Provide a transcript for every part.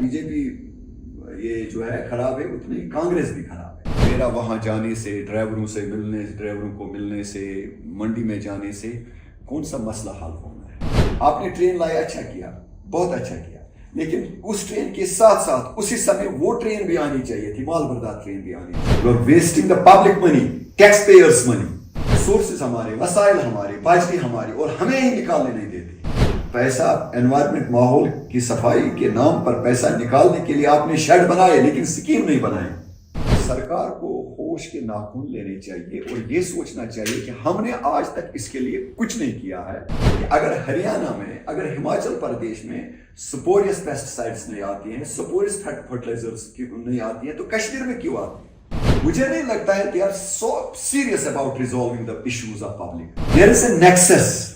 BJP ये जो है खराब है, उतनी कांग्रेस भी खराब है। मेरा वहाँ जाने से, ड्राइवरों को मिलने से, मंडी में जाने से कौन सा मसला हल होना है। आपने ट्रेन लाई, अच्छा किया, बहुत अच्छा किया, लेकिन उस ट्रेन के साथ साथ उसी समय वो ट्रेन भी आनी चाहिए थी, माल बरदार ट्रेन भी आनी चाहिए। You are wasting the public money, tax payers money. Sources हमारे, वसाइल हमारे, बाजरी हमारी, और हमें ही निकालने नहीं देते। पैसा एनवायरमेंट, माहौल की सफाई के नाम पर पैसा निकालने के लिए आपने शेड बनाए, लेकिन स्कीम नहीं बनाई। सरकार को होश के नाखून लेने चाहिए और ये सोचना चाहिए कि हमने आज तक इसके लिए कुछ नहीं किया है। कि अगर हरियाणा में, अगर हिमाचल प्रदेश में स्पोरियस पेस्टिसाइड्स नहीं आती हैं, स्पोरियस फर्टिलाइजर्स नहीं आती हैं, तो कश्मीर में क्यों आती है? मुझे नहीं लगता है they are so serious about resolving the issues of public. There is a nexus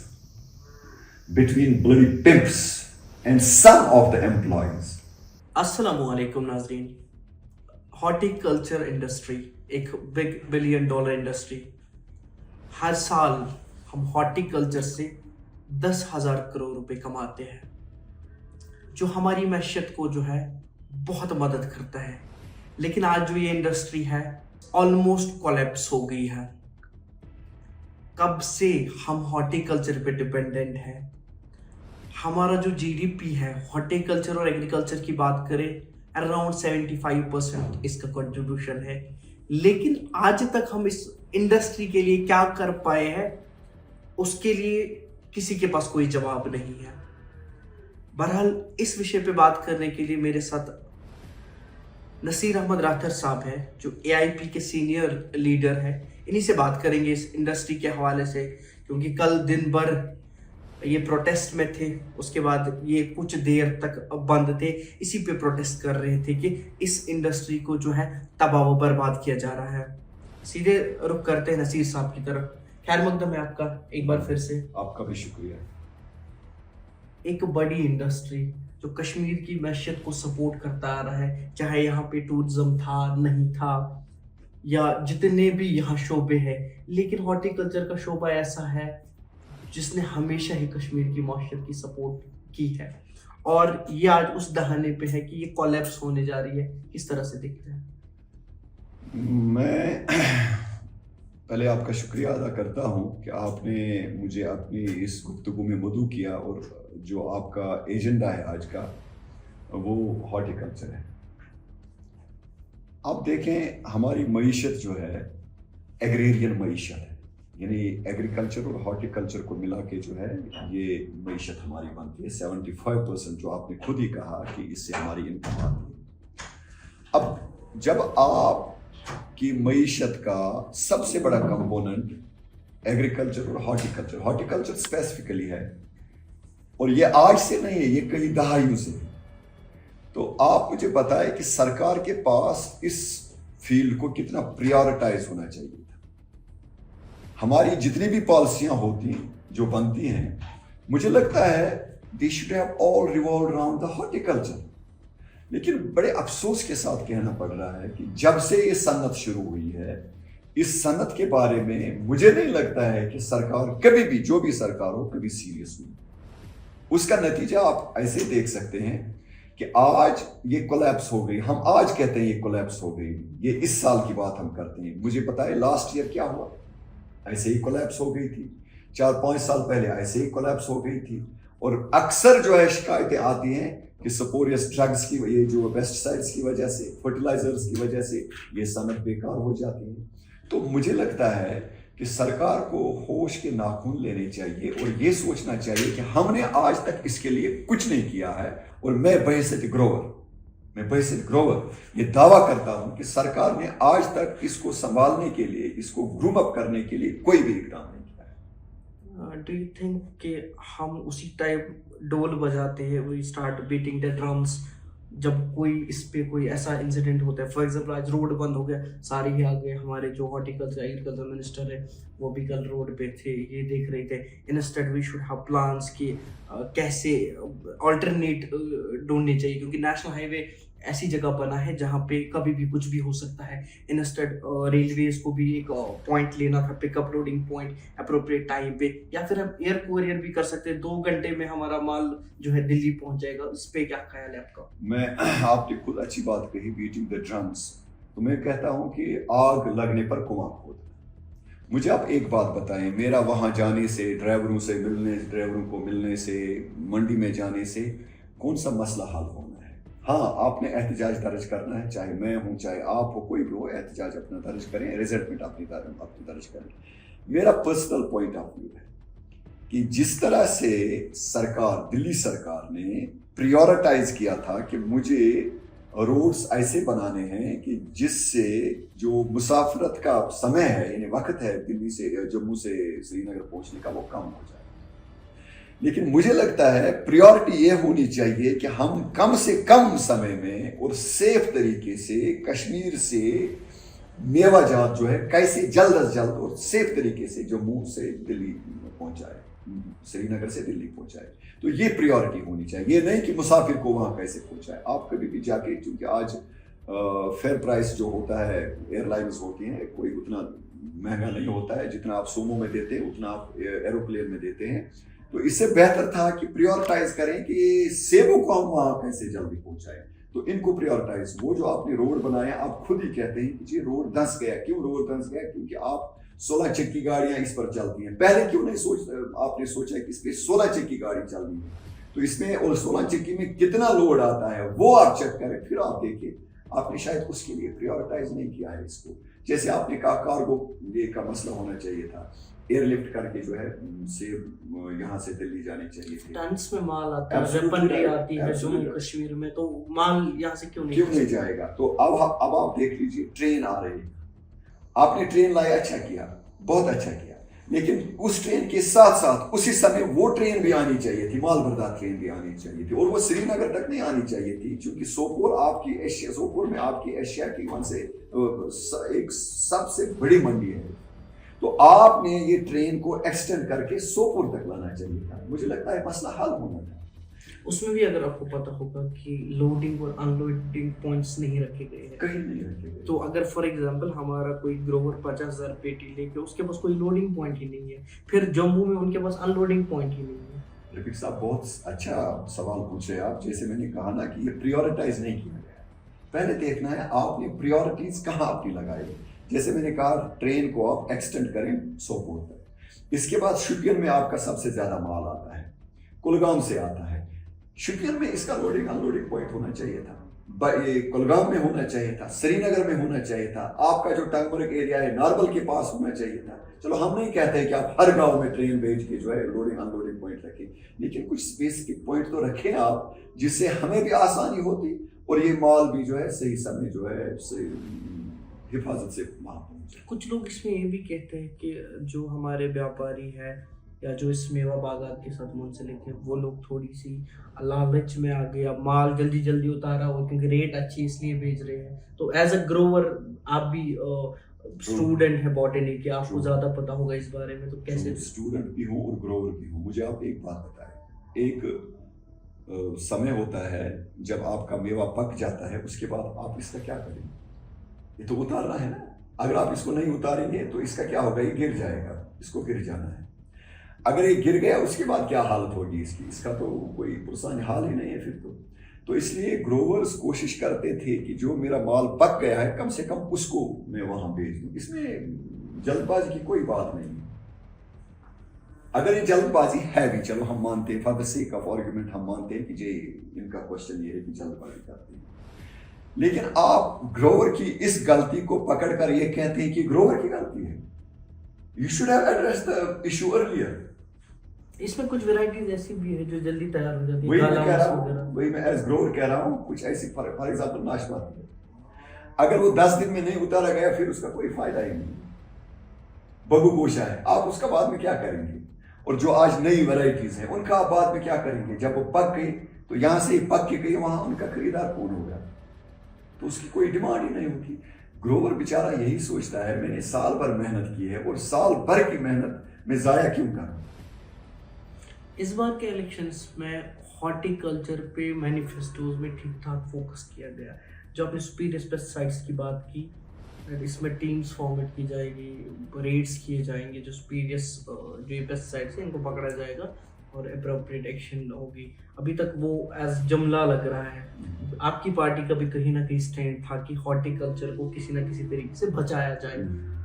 between bloody pimps and some of the employees. अस्सलामु अलैकुम नाज़रीन। हॉर्टिकल्चर इंडस्ट्री एक बिग $1 बिलियन इंडस्ट्री। हर साल हम हॉर्टिकल्चर से 10,000 करोड़ रुपए कमाते हैं, जो हमारी मैशत को जो है बहुत मदद करता है। लेकिन आज जो ये इंडस्ट्री है ऑलमोस्ट कोलैप्स हो गई है। कब से हम हॉर्टिकल्चर पे डिपेंडेंट हैं। हमारा जो जीडीपी है, हॉर्टिकल्चर और एग्रीकल्चर की बात करें, अराउंड 75% इसका कंट्रीब्यूशन है। लेकिन आज तक हम इस इंडस्ट्री के लिए क्या कर पाए हैं, उसके लिए किसी के पास कोई जवाब नहीं है। बहरहाल इस विषय पे बात करने के लिए मेरे साथ नसीर अहमद राथर साहब हैं, जो AIP के सीनियर लीडर हैं। इन्हीं से बात करेंगे इस इंडस्ट्री के हवाले से, क्योंकि कल दिन भर ये प्रोटेस्ट में थे, उसके बाद ये कुछ देर तक बंद थे। इसी पे प्रोटेस्ट कर रहे थे कि इस इंडस्ट्री को जो है तबाह व बर्बाद किया जा रहा है। सीधे रुख करते हैं नसीर साहब की तरफ। खैर मकदम है आपका एक बार फिर से। आपका भी शुक्रिया। एक बड़ी इंडस्ट्री जो कश्मीर की मैशत को सपोर्ट करता आ रहा है, चाहे यहाँ पे टूरिज्म था, नहीं था, या जितने भी यहाँ शोबे हैं, लेकिन हॉर्टिकल्चर का शोबा ऐसा है जिसने हमेशा ही कश्मीर की माशरत की सपोर्ट की है, और ये आज उस दहाने पे है कि ये कोलैप्स होने जा रही है। किस तरह से देखते हैं? मैं पहले आपका शुक्रिया अदा करता हूँ कि आपने मुझे अपनी इस गुफ्तगू में मदऊ किया, और जो आपका एजेंडा है आज का वो हॉर्टिकल्चर है। आप देखें, हमारी मईशत जो है एग्रेरियन मईशत है, यानी एग्रीकल्चर और हॉर्टिकल्चर को मिला के जो है ये मईशत हमारी बनती है। 75% जो आपने खुद ही कहा कि इससे हमारी इनकम आती है। अब जब आपकी मईशत का सबसे बड़ा कंपोनेंट एग्रीकल्चर और हॉर्टिकल्चर स्पेसिफिकली है, और ये आज से नहीं है, ये कई दहाइयों से, तो आप मुझे बताएं कि सरकार के पास इस फील्ड को कितना प्रायोरिटाइज होना चाहिए था। हमारी जितनी भी पॉलिसियां होती हैं, जो बनती हैं, मुझे लगता है they should have all revolve around the horticulture. लेकिन बड़े अफसोस के साथ कहना पड़ रहा है कि जब से ये सनत शुरू हुई है, इस सनत के बारे में मुझे नहीं लगता है कि सरकार कभी भी, जो भी सरकार हो, कभी सीरियस हुई। उसका नतीजा आप ऐसे देख सकते हैं कि आज ये कोलैप्स हो गई। हम आज कहते हैं ये कोलैप्स हो गई, ये इस साल की बात हम करते हैं। मुझे पता है लास्ट ईयर क्या हुआ, ऐसे ही कोलैप्स हो गई थी। 4-5 साल पहले ऐसे ही कोलैप्स हो गई थी। और अक्सर जो है शिकायतें आती हैं कि स्पोरियस ड्रग्स की, ये जो पेस्टिसाइड्स की वजह से, फर्टिलाइजर्स की वजह से ये सनत बेकार हो जाती है। तो मुझे लगता है कि सरकार को होश के नाखून लेने चाहिए और ये सोचना चाहिए कि हमने आज तक इसके लिए कुछ नहीं किया है। और मैं बहैसियत ग्रोवर ये दावा करता हूं कि सरकार ने आज तक इसको संभालने के लिए, इसको ग्रूम अप करने के लिए कोई भी इकदाम नहीं किया है। डू यू थिंक कि हम उसी टाइम डोल बजाते हैं, we start beating the drums, जब कोई इस पे कोई ऐसा इंसिडेंट होता है? फॉर एग्जांपल आज रोड बंद हो गया, सारे ही आ गए। हमारे जो हॉर्टिकल्चर एग्रीकल्चर मिनिस्टर है वो भी कल रोड पे थे, ये देख रहे थे। Instead we should have plans कि कैसे ऑल्टरनेट ढूंढने चाहिए, क्योंकि नेशनल हाईवे ऐसी जगह बना है जहाँ पे कभी भी कुछ भी हो सकता है. इंस्टेड रेलवेज को भी एक पॉइंट लेना था, pickup loading point appropriate time पे, या फिर हम एयर कोरियर भी कर सकते हैं, 2 घंटे में हमारा माल जो है दिल्ली पहुंच जाएगा. इस पे क्या ख्याल है आपका? मैं आपने खुद अच्छी बात कही, बीटिंग द ड्रम्स. तो मैं कहता हूँ कि आग लगने पर कुआं खोद. मुझे आप एक बात बताएं, मेरा वहाँ जाने से, ड्राइवरों को मिलने से, मंडी में जाने से कौन सा मसला हल होना है? हाँ, आपने एहतजाज दर्ज करना है, चाहे मैं हूँ चाहे आप हो, कोई भी हो, एहतजाज अपना दर्ज करें, रिजल्टमेंट अपनी दर्ज करें. मेरा पर्सनल पॉइंट ऑफ व्यू है कि जिस तरह से दिल्ली सरकार ने प्रायोरिटाइज किया था कि मुझे रोड्स ऐसे बनाने हैं कि जिससे जो मुसाफरत का समय है, यानी वक्त है दिल्ली से, जम्मू से श्रीनगर पहुंचने का, वो कम हो जाए. लेकिन मुझे लगता है प्रायोरिटी ये होनी चाहिए कि हम कम से कम समय में और सेफ तरीके से कश्मीर से मेवाजात जो है कैसे जल्द अज जल्द और सेफ तरीके से जम्मू से दिल्ली पहुंचाए, श्रीनगर से दिल्ली पहुंचाए. तो ये प्रायोरिटी होनी चाहिए. ये नहीं कि मुसाफिर को वहाँ कैसे पहुंचाए. आप कभी भी जाके, क्योंकि आज फेयर प्राइस जो होता है, एयरलाइंस होती हैं, कोई उतना महंगा नहीं होता है जितना आप सोमो में देते हैं, उतना आप एरोप्लेन में देते हैं. तो इससे बेहतर था कि प्रायोरिटाइज करें कि सेबों को हम वहाँ कैसे जल्दी पहुंचाएं. तो इनको प्रायोरिटाइज, वो जो आपने रोड बनाया, आप खुद ही कहते हैं कि जी रोड धंस गया. क्यों रोड धंस गया? क्योंकि आप 16 चक्की गाड़ियां इस पर चलती हैं. पहले क्यों नहीं आपने सोचा कि इस पे 16 चक्की गाड़ी चल रही है, तो इसमें और 16 चक्की में कितना लोड आता है वो आप चेक करें, फिर आप देखिए. आपने शायद उसके लिए प्रायोरिटाइज नहीं किया है इसको. जैसे आपने कहा कार्गो ये का मसला होना चाहिए था, एयरलिफ्ट करके जो है सेब यहाँ से दिल्ली जाने चाहिए थे. टन्स में माल आता है, वेपनरी आती है जम्मू कश्मीर में, तो माल यहाँ से क्यों नहीं जाएगा? तो अब आप देख लीजिए, ट्रेन आ रही है, आपने ट्रेन लाया, अच्छा किया, बहुत अच्छा किया. लेकिन उस ट्रेन के साथ साथ उसी समय वो ट्रेन भी आनी चाहिए थी, माल बरदार ट्रेन भी आनी चाहिए थी, और वो श्रीनगर तक नहीं आनी चाहिए थी, क्योंकि सोपोर में आपकी एशिया की वहां से एक सबसे बड़ी मंडी है. तो आपने ये ट्रेन को एक्सटेंड करके सोपोर तक लाना चाहिए था. मुझे लगता है मसला हल होना था. उसमें भी अगर आपको पता होगा कि लोडिंग और अनलोडिंग पॉइंट्स नहीं रखे गए हैं, कहीं नहीं रखे गए. तो अगर फॉर एग्जांपल हमारा कोई ग्रोवर 50,000 पेटी लेके, उसके पास कोई लोडिंग पॉइंट ही नहीं है, फिर जम्मू में उनके पास अनलोडिंग पॉइंट ही नहीं है. रफीक साहब, बहुत अच्छा सवाल पूछे आप. जैसे मैंने कहा ना कि ये प्रायोरिटाइज नहीं किया गया. पहले देखना है आपने प्रायोरिटीज कहाँ आपने लगाई. जैसे मैंने कहा, ट्रेन को आप एक्सटेंड करें सोपोर तक. इसके बाद शुपियन में आपका सबसे ज्यादा माल आता है, कुलगाम से आता है. शुपियन में इसका लोडिंग अनलोडिंग पॉइंट होना चाहिए था, कुलगाम में होना चाहिए था, श्रीनगर में होना चाहिए था. आपका जो टंगमर्ग एरिया है, नारबल के पास होना चाहिए था. चलो, हम नहीं कहते हैं कि आप हर गांव में ट्रेन भेज के जो है लोडिंग अनलोडिंग पॉइंट रखें, लेकिन कुछ स्पेसिफिक पॉइंट तो रखें आप, जिससे हमें भी आसानी होती और ये माल भी जो है सही समय जो है हिफाजत से वहां पहुंचे. कुछ लोग इसमें ये भी कहते हैं कि जो हमारे व्यापारी है या जो इस मेवा बागात के साथ मुंसलिक है, वो लोग थोड़ी सी लालच में आ गया, माल जल्दी जल्दी उतारा, और क्योंकि रेट अच्छी इसलिए भेज रहे हैं. तो एज अ ग्रोवर, आप भी स्टूडेंट है बॉटनी के, आपको ज्यादा पता होगा इस बारे में, तो कैसे? स्टूडेंट भी हूँ और ग्रोवर भी हूँ. मुझे आप एक बात बताएं, एक समय होता है जब आपका मेवा पक जाता है, उसके बाद आप इसका क्या करेंगे? ये तो उतारना है ना. अगर आप इसको नहीं उतारेंगे तो इसका क्या होगा? ये गिर जाएगा, इसको गिर जाना है. अगर ये गिर गया, उसके बाद क्या हालत होगी इसकी? इसका तो कोई पुरसान हाल ही नहीं है फिर तो इसलिए ग्रोवर्स कोशिश करते थे कि जो मेरा माल पक गया है, कम से कम उसको मैं वहां भेज दूं. इसमें जल्दबाजी की कोई बात नहीं है. अगर ये जल्दबाजी है भी, चलो हम मानते हैं, for the sake of argument हम मानते हैं कि जी इनका क्वेश्चन ये है कि जल्दबाजी करते हैं, लेकिन आप ग्रोवर की इस गलती को पकड़कर ये कहते हैं कि ग्रोवर की गलती है. You should have addressed the issue earlier. इसमें कुछ वैरायटीज ऐसी भी है जो जल्दी तैयार हो जाती है. वही मैं एज ग्रोवर कह रहा हूँ. कुछ ऐसी फॉर एग्जांपल नाशपाती, अगर वो 10 दिन में नहीं उतारा गया, फिर उसका कोई फायदा ही नहीं. बगु गोशा है, आप उसका बाद में क्या करेंगे? और जो आज नई वैरायटीज हैं, उनका आप बाद में क्या करेंगे? जब वो पक गई, तो यहाँ से पक के गई, वहां उनका खरीदार कौन होगा? तो उसकी कोई डिमांड ही नहीं होती. ग्रोवर बेचारा यही सोचता है, मैंने साल भर मेहनत की है और साल भर की मेहनत मैं जाया क्यों करूं? इस बार के इलेक्शंस में हॉर्टिकल्चर पे मैनिफेस्टोज में ठीक ठाक फोकस किया गया। जो आपने सुपीरियर पेस्टिसाइड्स की बात की, इसमें टीम्स फॉर्मेट की जाएगी, रेड्स किए जाएंगे, जो सुपीरियर जो ये पेस्टिसाइड्स हैं इनको पकड़ा जाएगा और अप्रोप्रिएट एक्शन होगी। अभी तक वो एज जुमला लग रहा है। आपकी पार्टी का भी कहीं ना कहीं स्टैंड था कि हॉर्टिकल्चर को किसी ना किसी तरीके से बचाया जाए।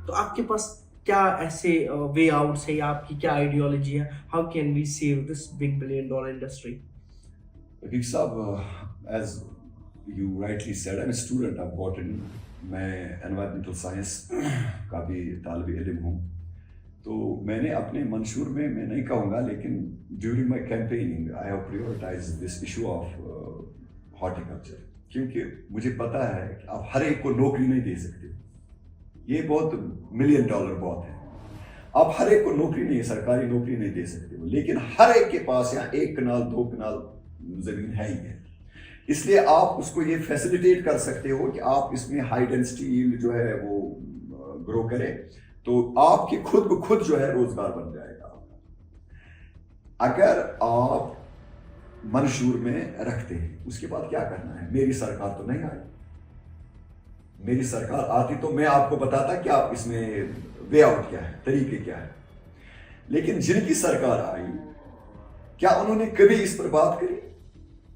तो आपके पास क्या ऐसे वे आउट्स है या आपकी क्या आइडियोलॉजी है, how can we save this big $1 billion industry? Rafiq साहब, as you rightly said, I am student of botany. मैं एनवायरमेंटल साइंस का भी तालिब इल्म हूँ। तो मैंने अपने मंशूर में, मैं नहीं कहूँगा, लेकिन during my campaigning I have prioritize this issue of horticulture, क्योंकि मुझे पता है कि आप हर एक को नौकरी नहीं दे सकते। ये बहुत $1 million बहुत है। आप हर एक को नौकरी नहीं, सरकारी नौकरी नहीं दे सकते हो, लेकिन हर एक के पास यहाँ 1 कनाल 2 कनाल जमीन है ही है। इसलिए आप उसको ये फैसिलिटेट कर सकते हो कि आप इसमें हाई डेंसिटी यील्ड जो है वो ग्रो करे, तो आपके खुद ब खुद जो है रोजगार बन जाएगा। अगर आप मंशूर में रखते हैं, उसके बाद क्या करना है? मेरी सरकार तो नहीं आई। मेरी सरकार आती तो मैं आपको बताता कि आप इसमें वे आउट क्या है, तरीके क्या है। लेकिन जिनकी सरकार आई, क्या उन्होंने कभी इस पर बात करी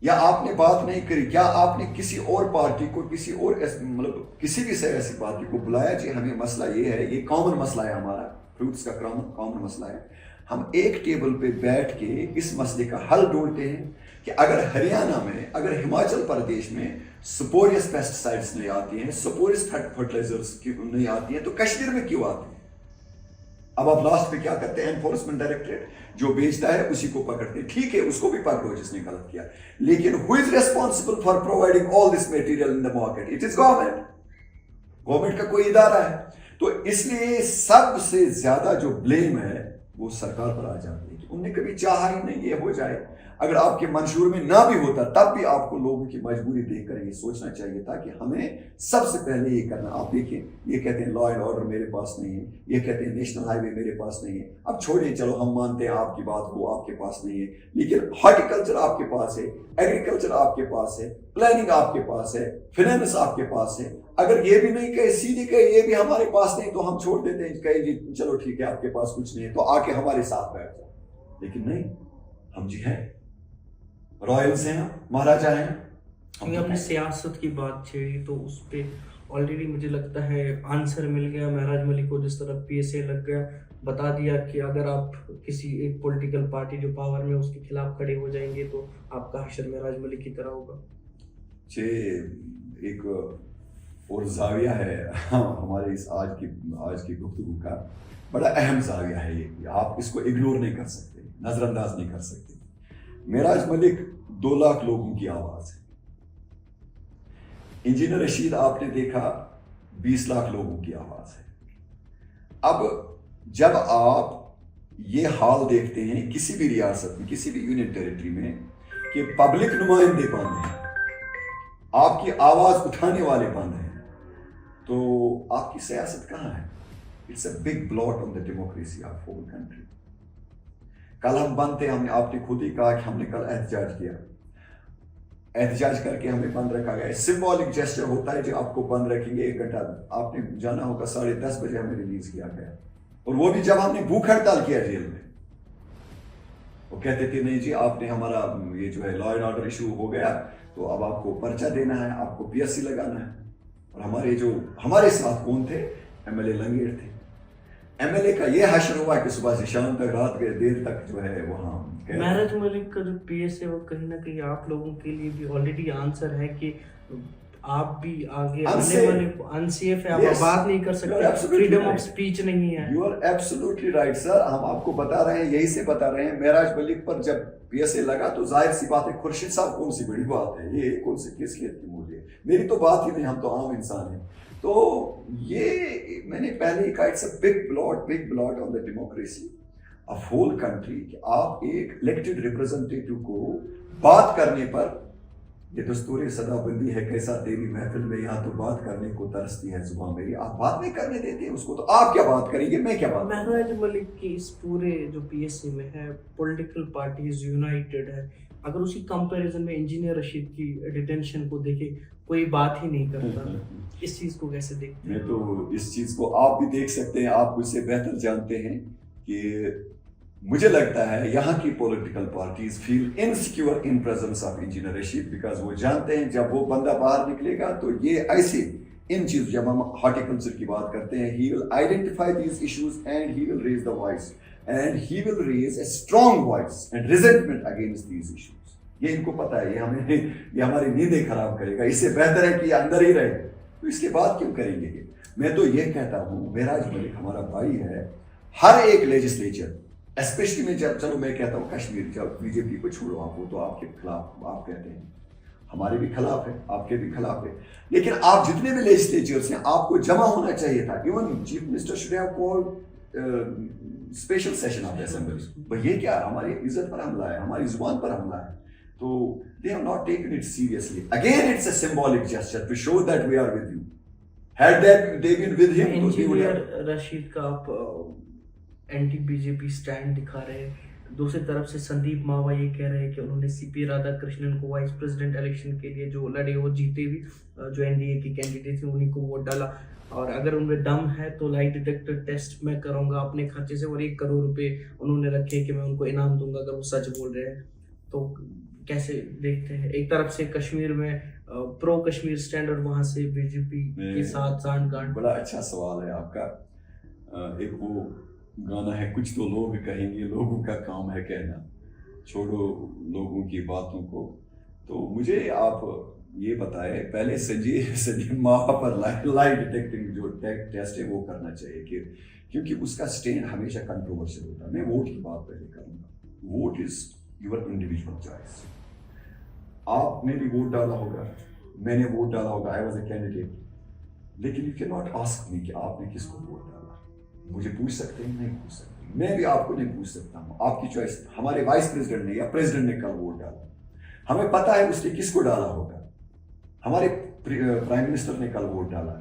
या आपने बात नहीं करी? क्या आपने किसी और पार्टी को, किसी और मतलब किसी भी सियासी पार्टी को बुलाया जी हमें मसला ये है, ये कॉमन मसला है हमारा, फ्रूट्स का कॉमन मसला है, हम एक टेबल पे बैठ के इस मसले का हल ढूंढते हैं कि अगर हरियाणा में, अगर हिमाचल प्रदेश में स्पोरियस पेस्टिसाइड्स नहीं आती हैं, स्पोरियस फर्टिलाइजर्स नहीं आती हैं, तो कश्मीर में क्यों आती हैं? अब आप लास्ट पे क्या करते हैं? एनफोर्समेंट डायरेक्टरेट जो बेचता है उसी को पकड़ते हैं। ठीक है, उसको भी पकड़ो जिसने गलत किया, लेकिन who is responsible for providing all this material in the market? It is government. Government का कोई इदारा है। तो इसलिए सबसे ज्यादा जो ब्लेम है वो सरकार पर आ जाती है कि उनने कभी चाहा ही नहीं ये हो जाए। अगर आपके मंशूर में ना भी होता तब भी आपको लोगों की मजबूरी देखकर ये सोचना चाहिए था कि हमें सबसे पहले ये करना। आप देखिए, ये कहते हैं लॉ एंड ऑर्डर मेरे पास नहीं है, ये कहते हैं नेशनल हाईवे मेरे पास नहीं है। अब छोड़िए, चलो हम मानते हैं आपकी बात को, आपके पास नहीं है, लेकिन हॉर्टिकल्चर आपके पास है, एग्रीकल्चर आपके पास है, प्लानिंग आपके पास है, फाइनेंस आपके पास है। अगर ये भी नहीं कहे, सीधे कहे ये भी हमारे पास नहीं, तो हम छोड़ देते हैं, कहे जी चलो ठीक है आपके पास कुछ नहीं है तो आके हमारे साथ बैठ जाओ। लेकिन नहीं, हम जी हैं, रॉयल्स हैं, महाराजा हैं। क्योंकि आपने सियासत की बात छेड़ी तो उस पे ऑलरेडी मुझे लगता है आंसर मिल गया। महराज मलिक को जिस तरह PSA लग गया, बता दिया कि अगर आप किसी एक पॉलिटिकल पार्टी जो पावर में उसके खिलाफ खड़े हो जाएंगे तो आपका हशर महराज मलिक की तरह होगा। एक और जाविया है हमारे इस आज की गुफ्तगू का, बड़ा अहम जाविया है ये, आप इसको इग्नोर नहीं कर सकते, नजरअंदाज नहीं कर सकते। महराज मलिक 2 लाख लोगों की आवाज है। इंजीनियर रशीद आपने देखा 20 लाख लोगों की आवाज है। अब जब आप ये हाल देखते हैं किसी भी रियासत में, किसी भी यूनियन टेरिटरी में कि पब्लिक नुमाइंदे बंद हैं, आपकी आवाज उठाने वाले बंद हैं, तो आपकी सियासत कहां है? It's a big blot on the democracy of whole country. कल हम बंद थे, हमने, आपने खुद ही कहा कि हमने कल एहतजाज किया, एहतजाज करके हमें बंद रखा गया। सिंबॉलिक जेस्चर होता है जो आपको बंद रखेंगे 1 घंटा। आपने जाना होगा 10:30 बजे हमें रिलीज किया गया, और वो भी जब हमने भूख हड़ताल किया जेल में। वो कहते थे नहीं जी आपने हमारा ये जो है लॉ एंड ऑर्डर इशू हो गया तो अब आपको पर्चा देना है, आपको PSC लगाना है। और हमारे साथ कौन थे? MLA लंगेर थे। MLA का ये हशर हुआ कि सुबह से शाम तक, रात के देर तक जो है वहाँ। महराज मलिक का जो PSA वो कहीं ना कहीं आप लोगों के लिए भी ऑलरेडी आंसर है कि आप भी आगे आने वाले अनसेफ है, आप बात नहीं कर सकते, फ्रीडम ऑफ स्पीच नहीं है। You are absolutely right sir. हम आपको बता रहे हैं, यही से बता रहे हैं। महराज मलिक पर जब PSA लगा तो जाहिर सी बात है, खुर्शीद साहब कौन सी बड़ी बात है, ये कौन सी किस खेत की मूली है, मेरी तो बात ही नहीं, हम तो आम इंसान हैं। तो ये मैंने पहले ही कहा, it's a big blot on the democracy of whole country कि आप एक इलेक्टेड रिप्रेजेंटेटिव को बात करने पर, ये दस्तूरी सदाबंदी है कैसा तेरी महफिल में यहाँ तो बात करने को तरसती है जुबान मेरी, आप बात नहीं करने देते हैं उसको, तो आप क्या बात करेंगे, मैं क्या बात? महराज मलिक की इस पूरे जो PSA में है, पॉलिटिकल पार्टीज यूनाइटेड है। अगर उसी कंपैरिजन में इंजीनियर रशीद की डिटेंशन को देखे कोई बात ही नहीं करता, इस चीज को कैसे देखते हैं? मैं तो इस चीज को आप भी देख सकते हैं, आप मुझसे बेहतर जानते हैं कि मुझे लगता है यहाँ की political parties feel insecure in presence of engineer Rashid, because वो जानते हैं जब वो बंदा बाहर निकलेगा तो ये ऐसे इन चीज, जब हम हॉर्टिकल्चर की बात करते हैं, he will identify these issues and he will raise the voice and he will raise a strong voice and resentment against these issues. ये इनको पता है, ये हमारी नींदें खराब करेगा, इससे बेहतर है कि अंदर ही रहे, तो इसके बाद क्यों करेंगे ये? मैं तो ये कहता हूँ, मेराज मलिक हमारा भाई है, हर एक लेजिस्लेचर स्पेशली में, जब चलो मैं कहता हूँ कश्मीर, जब बीजेपी को छोड़ो आप, वो तो आपके खिलाफ आप कहते हैं, हमारे भी खिलाफ है, आपके भी खिलाफ है, लेकिन आप जितने भी लेजिस्लेचर्स हैं आपको जमा होना चाहिए था। Even chief minister should have called special session of assembly. भाई ये क्या हमारी इज्जत पर हमला है, हमारी जुबान पर हमला है, तो they have not taken it seriously. Again, it's a symbolic gesture to show that we are with you. Had they been with him, तो he would have. Engineer Rashid का आप एंटी बीजेपी स्टैंड दिखा रहे हैं, दूसरी तरफ से संदीप मावा ये कह रहे हैं कि उन्होंने सीपी राधाकृष्णन को वाइस प्रेसिडेंट इलेक्शन के लिए जो लड़े वो जीते भी, जो एनडीए की कैंडिडेट थे उन्हीं को वोट डाला, और अगर उनमें दम है तो लाई डिटेक्टर टेस्ट मैं करूंगा अपने खर्चे से, और 1 करोड़ रुपए उन्होंने रखे कि मैं उनको इनाम दूंगा अगर वो सच बोल रहे हैं। तो कैसे देखते हैं, एक तरफ से कश्मीर में प्रो कश्मीर स्टैंड और वहां से बीजेपी के साथ सांठ-गांठ? बड़ा अच्छा सवाल है आपका। एक वो गाना है, कुछ तो लोग कहेंगे, लोगों का काम है कहना, छोड़ो लोगों की बातों को। तो मुझे आप ये बताएं, पहले संजीव मावा पर लाई डिटेक्टिंग जो टेस्ट है वो करना चाहिए, क्योंकि उसका स्टैंड हमेशा कंट्रोवर्शियल होता है। मैं वोट की बात पहले करूंगा। Vote is your individual choice. आपने भी वोट डाला होगा, मैंने वोट डाला होगा, आई वॉज ए कैंडिडेट, लेकिन you can not ask me कि आपने किसको वोट डाला। मुझे पूछ सकते हैं? नहीं पूछ सकते। मैं भी आपको नहीं पूछ सकता हूँ, आपकी चॉइस। हमारे वाइस प्रेसिडेंट ने या प्रेसिडेंट ने कल वोट डाला, हमें पता है उसने किसको डाला होगा। हमारे प्राइम मिनिस्टर ने कल वोट डाला,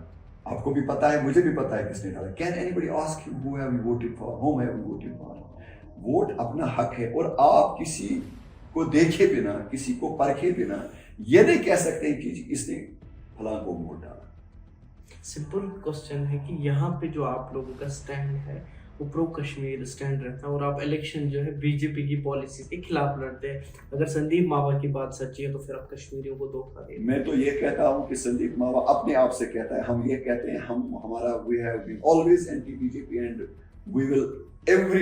आपको भी पता है, मुझे भी पता है किसने डाला। Can anybody ask you who have you voted for, home have you voted for? Vote अपना हक है, और आप किसी को देखे बिना, किसी को परखे बिना ये नहीं कह सकते कि इसने फलां को वोट डाला। सिंपल क्वेश्चन है कि यहाँ पे जो आप लोगों का स्टैंड है वो प्रो कश्मीर स्टैंड रहता है, और आप इलेक्शन जो है बीजेपी की पॉलिसी के खिलाफ लड़ते हैं। अगर संदीप मावा की बात सच्ची है तो फिर आप कश्मीरियों को धोखा दे। मैं तो ये कहता हूँ कि संदीप मावा अपने आप से कहता है, हम ये कहते हैं, हम हमारा we have been always anti BJP and we will every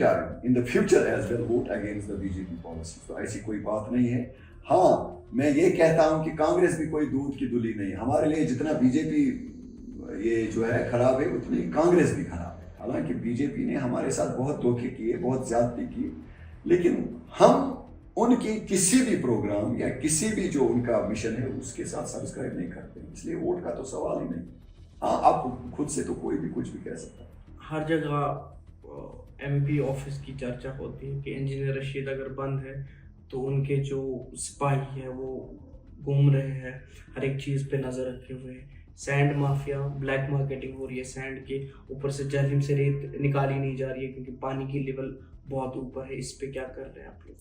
time in the future as well vote against the BJP policy। तो ऐसी कोई बात नहीं है। हाँ, मैं ये कहता हूँ कि कांग्रेस भी कोई दूध की दुली नहीं। हमारे लिए जितना बीजेपी ये जो है खराब है, उतनी कांग्रेस भी खराब है। हालांकि बीजेपी ने हमारे साथ बहुत धोखे किए, बहुत ज्यादती की, लेकिन हम उनकी किसी भी प्रोग्राम या किसी भी जो उनका मिशन है उसके साथ सब्सक्राइब नहीं करते, इसलिए वोट का तो सवाल ही नहीं। हाँ, आप खुद से तो कोई भी कुछ भी कह सकता है। हर जगह एमपी ऑफिस की चर्चा होती है कि इंजीनियर रशीद अगर बंद है तो उनके जो सिपाही है वो घूम रहे हैं, हर एक चीज़ पे नज़र रखे हुए हैं। सैंड माफिया, ब्लैक मार्केटिंग हो रही है सैंड के ऊपर से, जहलम से रेत निकाली नहीं जा रही है क्योंकि पानी की लेवल बहुत ऊपर है। इस पे क्या कर रहे हैं आप लोग?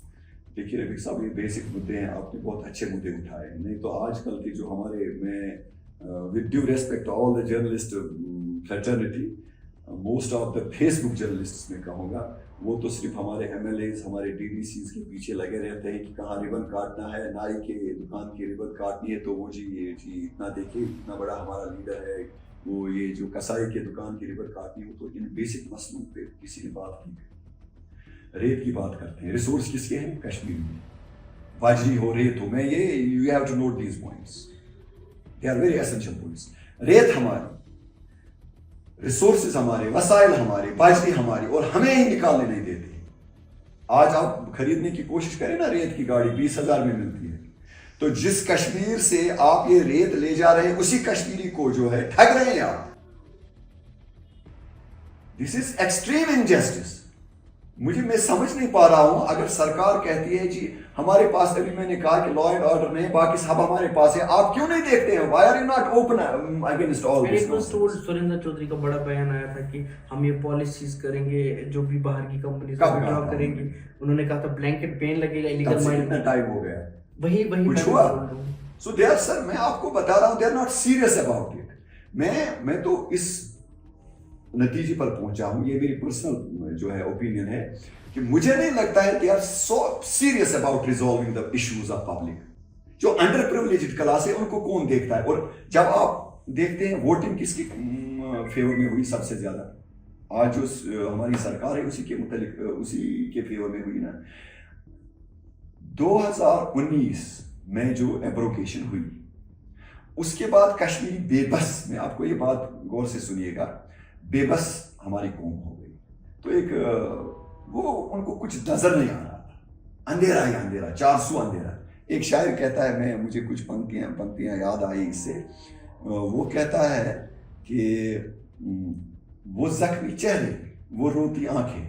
देखिए रफीक साहब, ये बेसिक मुद्दे हैं, आपने बहुत अच्छे मुद्दे उठाए। नहीं तो आजकल की जो हमारे, मैं with due respect all the journalist fraternity, most of the Facebook journalist में कहूँगा, वो तो सिर्फ हमारे MLAs, हमारे DDCs के पीछे लगे रहते हैं कि कहाँ रिबन काटना है, नाई के दुकान की रिबन काटनी है तो वो जी ये जी इतना देखिए, इतना बड़ा हमारा लीडर है, वो ये जो कसाई के दुकान की रिबन काटनी हो। तो इन बेसिक मसलों पे किसी ने बात की। रेत की बात करते हैं, रिसोर्स किसके हैं? कश्मीर में बाजरी हो, रेत हो। मैं ये you have to note these points, they are very essential points. रेत हमारी, रिसोर्सेज हमारे, वसाइल हमारे, बाजरी हमारी, और हमें ही निकालने नहीं देते। आज आप खरीदने की कोशिश करें ना, रेत की गाड़ी 20,000 में मिलती है, तो जिस कश्मीर से आप ये रेत ले जा रहे हैं उसी कश्मीरी को जो है ठग रहे हैं आप। This is extreme injustice. मुझे मैं समझ नहीं पा रहा हूँ, अगर सरकार कहती है जी हमारे पास, अभी मैंने कहा कि लॉ एंड ऑर्डर नहीं, बाकी सब हमारे पास है, आप क्यों नहीं देखते हैं? Why are you not open against all this nonsense? Surendra Chaudhary का बड़ा बयान आया था कि हम ये पॉलिसीज करेंगे जो भी बाहर की कंपनी कब विड्रॉ कहा था? करेंगे, उन्होंने कहा था ब्लैंकेट बैन लगेगा तब इलीगल से माइनिंग। कितना टाइम हो गया? वही कुछ मैं हुआ? बोल रहा हूँ। So they are, sir, मैं आपको बता रहा हूँ, they are not serious about it. मैं तो इस नतीजे पर पहुंचा हूँ, ये मेरी पर्सनल जो है ओपिनियन है, कि मुझे नहीं लगता है they are so serious about resolving the issues of public. जो अंडर प्रिविलेज्ड क्लास है उनको कौन देखता है? और जब आप देखते हैं वोटिंग किसकी फेवर में हुई सबसे ज्यादा, आज जो हमारी सरकार है उसी के मुतालिक, उसी के फेवर में हुई ना। 2019 में जो एब्रोगेशन हुई, उसके बाद कश्मीरी बेबस, मैं आपको ये बात गौर से सुनिएगा, बेबस हमारी कौम हो गई। तो एक वो उनको कुछ नजर नहीं आ रहा था, अंधेरा ही अंधेरा, 400 अंधेरा। एक शायर कहता है, मुझे कुछ पंक्तियां याद आई इससे, वो कहता है कि वो जख्मी चेहरे, वो रोती आंखें,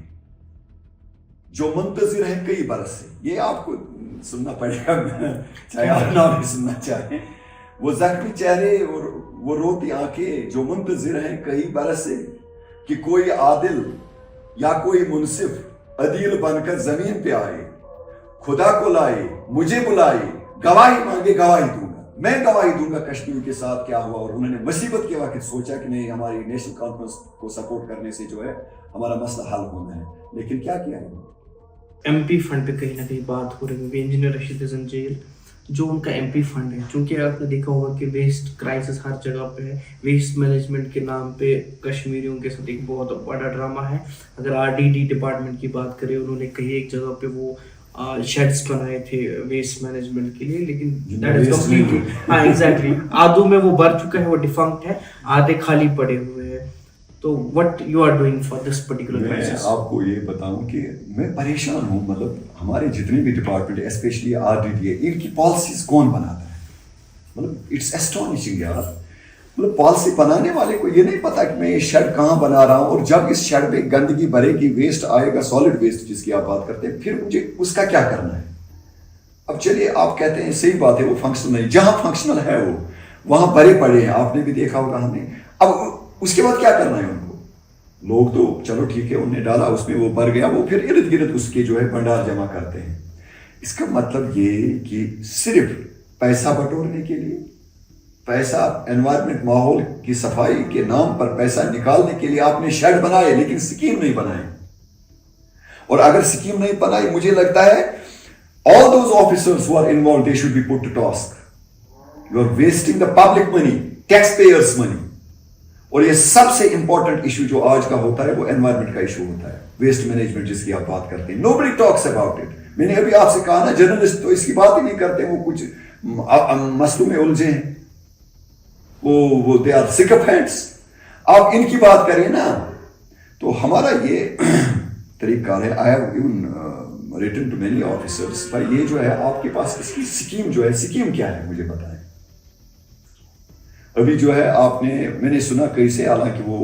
जो मुंतजिर हैं कई बरस से। ये आपको सुनना पड़ेगा, चाहे आप ना भी सुनना चाहें। वो जख्मी चेहरे और वो रोती आंखें, जो मुंतजिर हैं कई बरस से, कि कोई आदिल या कोई मुनसिफ अदील बनकर जमीन पे आए, खुदा को लाए, मुझे बुलाए, गवाही मांगे गवाही दूंगा, मैं गवाही दूंगा कश्मीर के साथ क्या हुआ। और उन्होंने मुसीबत के वक्त सोचा कि नहीं, हमारी नेशनल कॉन्फ्रेंस को सपोर्ट करने से जो है हमारा मसला हल होना है, लेकिन क्या किया है? एमपी फंड पे कहीं ना कहीं बात हो रही है। इंजीनियर रशीद हसन जेल जो उनका एमपी फंड है, क्योंकि आपने देखा होगा कि वेस्ट क्राइसिस हर जगह पे है, वेस्ट मैनेजमेंट के नाम पे कश्मीरियों के साथ एक बहुत बड़ा ड्रामा है। अगर आरडीडी डिपार्टमेंट की बात करें, उन्होंने कहीं एक जगह पे वो शेड्स बनाए थे वेस्ट मैनेजमेंट के लिए, लेकिन दैट इज कंप्लीटली, हाँ एग्जैक्टली, आधों में वो भर चुका है, वो डिफंक्ट है, आधे खाली पड़े हुए हैं। तो what you are doing for this particular crisis? मैं आपको ये बताऊं कि मैं परेशान हूँ, मतलब हमारे जितने भी डिपार्टमेंट, स्पेशली आरडीडी, इनकी पॉलिसीज कौन बनाता है? मतलब इट्स एस्टोनिशिंग यार। मतलब पॉलिसी बनाने वाले को ये नहीं पता कि मैं ये शेड कहाँ बना रहा हूँ, और जब इस शेड में गंदगी भरेगी, वेस्ट आएगा, सॉलिड वेस्ट जिसकी आप बात करते हैं, फिर मुझे उसका क्या करना है? अब चलिए, आप कहते हैं सही बात है, वो फंक्शनल नहीं, जहां फंक्शनल है वो वहां भरे पड़े हैं, आपने भी देखा होगा, हमने। अब उसके बाद क्या करना है उनको? लोग तो चलो ठीक है, उन्हें डाला उसमें, वो भर गया, वो फिर इर्द गिर्द उसके जो है भंडार जमा करते हैं। इसका मतलब ये कि सिर्फ पैसा बटोरने के लिए, पैसा, एनवायरमेंट, माहौल की सफाई के नाम पर पैसा निकालने के लिए आपने शेड बनाए, लेकिन स्कीम नहीं बनाए। और अगर स्कीम नहीं बनाई, मुझे लगता है all those officers who are involved, they should be put to task. You are wasting the public money, taxpayers money. और ये सबसे इंपॉर्टेंट इशू जो आज का होता है, वो एनवायरमेंट का इशू होता है, वेस्ट मैनेजमेंट जिसकी आप बात करते हैं। Nobody talks about it. मैंने अभी आपसे कहा ना, जर्नलिस्ट तो इसकी बात ही नहीं करते, वो कुछ मसलों में उलझे हैं, वो दे आर सिकअपहेड्स। आप इनकी बात करें ना, तो हमारा ये तरीका है। I have even written to many officers, भाई ये जो है आपके पास इसकी स्कीम जो है, स्कीम क्या है मुझे बताएं। अभी जो है मैंने सुना कहीं से, हालांकि वो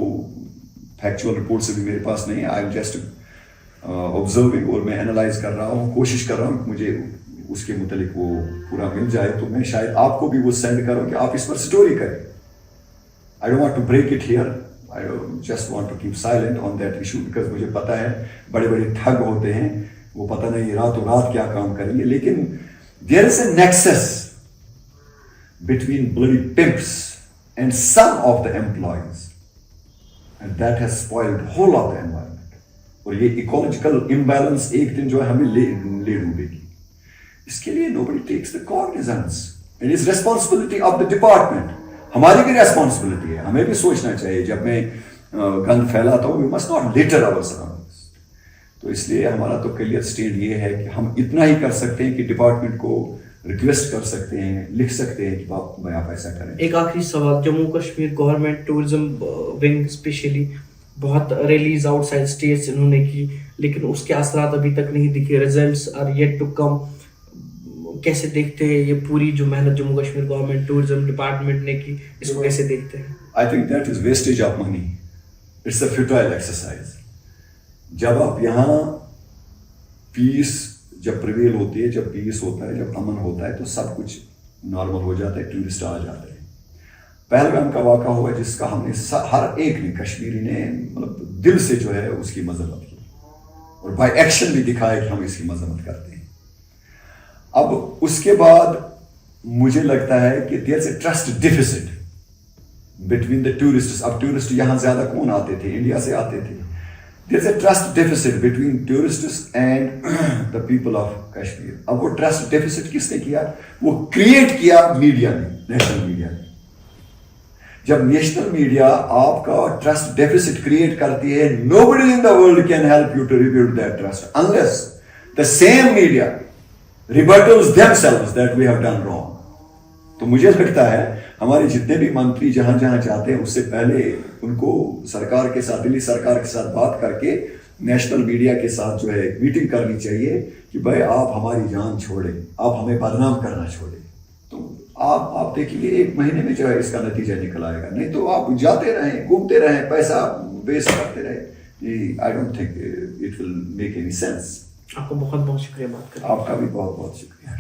फैक्चुअल रिपोर्ट से भी मेरे पास नहीं है, आई एम जस्ट ऑब्जर्विंग, और मैं एनालाइज कर रहा हूँ, कोशिश कर रहा हूँ कि मुझे उसके मुतालिक वो पूरा मिल जाए, तो मैं शायद आपको भी वो सेंड करूँ कि आप इस पर स्टोरी करें। I don't want to break it here, I just want to keep silent on that issue, because मुझे पता है बड़े बड़े ठग होते हैं, वो पता नहीं रातों रात क्या काम करेंगे, लेकिन there is a nexus between bloody pimps and some of the employees, and that has spoiled whole of the environment. और ये ecological imbalance एक दिन जो है हमें ले डूबेगी। इसके लिए nobody takes the cognizance. It is responsibility of the department. हमारी भी responsibility है, हमें भी सोचना चाहिए। जब मैं गंद फैलाता हूँ, we must not litter our surroundings. तो इसलिए हमारा तो क्लियर स्टैंड ये है कि हम इतना ही कर सकते हैं कि डिपार्टमेंट को रिक्वेस्ट कर सकते हैं, लिख सकते हैं कि आप ऐसा करें। एक आखिरी सवाल, Jammu Kashmir government tourism wing specially बहुत रैलीज आउटसाइड स्टेट्स इन्होंने की, लेकिन उसके असरात अभी तक नहीं दिखे, results are yet to come. कैसे देखते हैं ये पूरी जो मेहनत Jammu Kashmir government tourism department ने की, इसको कैसे देखते हैं? I think that is wastage of money, it's a futile exercise. जब आप यहाँ पीस जब प्रिवेल होती है, जब पीस होता है, जब अमन होता है तो सब कुछ नॉर्मल हो जाता है, टूरिस्ट आ जाते हैं। पहलगाम का वाक़ा हुआ जिसका हमने हर एक ने, कश्मीरी ने मतलब दिल से जो है उसकी मजम्मत की और बाय एक्शन भी दिखाया कि हम इसकी मजम्मत करते हैं। अब उसके बाद मुझे लगता है कि there is a trust deficit between the tourists. अब टूरिस्ट यहाँ ज़्यादा कौन आते थे? इंडिया से आते थे। There is a trust deficit between tourists and the people of Kashmir. अब वो ट्रस्ट डिफिसिट किसने किया? वो क्रिएट किया मीडिया ने, नेशनल मीडिया ने। जब नेशनल मीडिया आपका ट्रस्ट डेफिसिट क्रिएट करती है, nobody in the world can help you to rebuild that trust unless the same media rebuttals themselves that we have done wrong. तो मुझे लगता है हमारे जितने भी मंत्री जहां जहां जाते हैं उससे पहले उनको सरकार के साथ, दिल्ली सरकार के साथ बात करके नेशनल मीडिया के साथ जो है मीटिंग करनी चाहिए कि भाई आप हमारी जान छोड़े, आप हमें बदनाम करना छोड़े। तो आप देखिए 1 महीने में जो है इसका नतीजा निकल आएगा। नहीं तो आप जाते रहें, घूमते रहें, पैसा वेस्ट करते रहें। I don't think it will make any sense. आपको बहुत बहुत शुक्रिया बात करने। आपका भी बहुत बहुत शुक्रिया।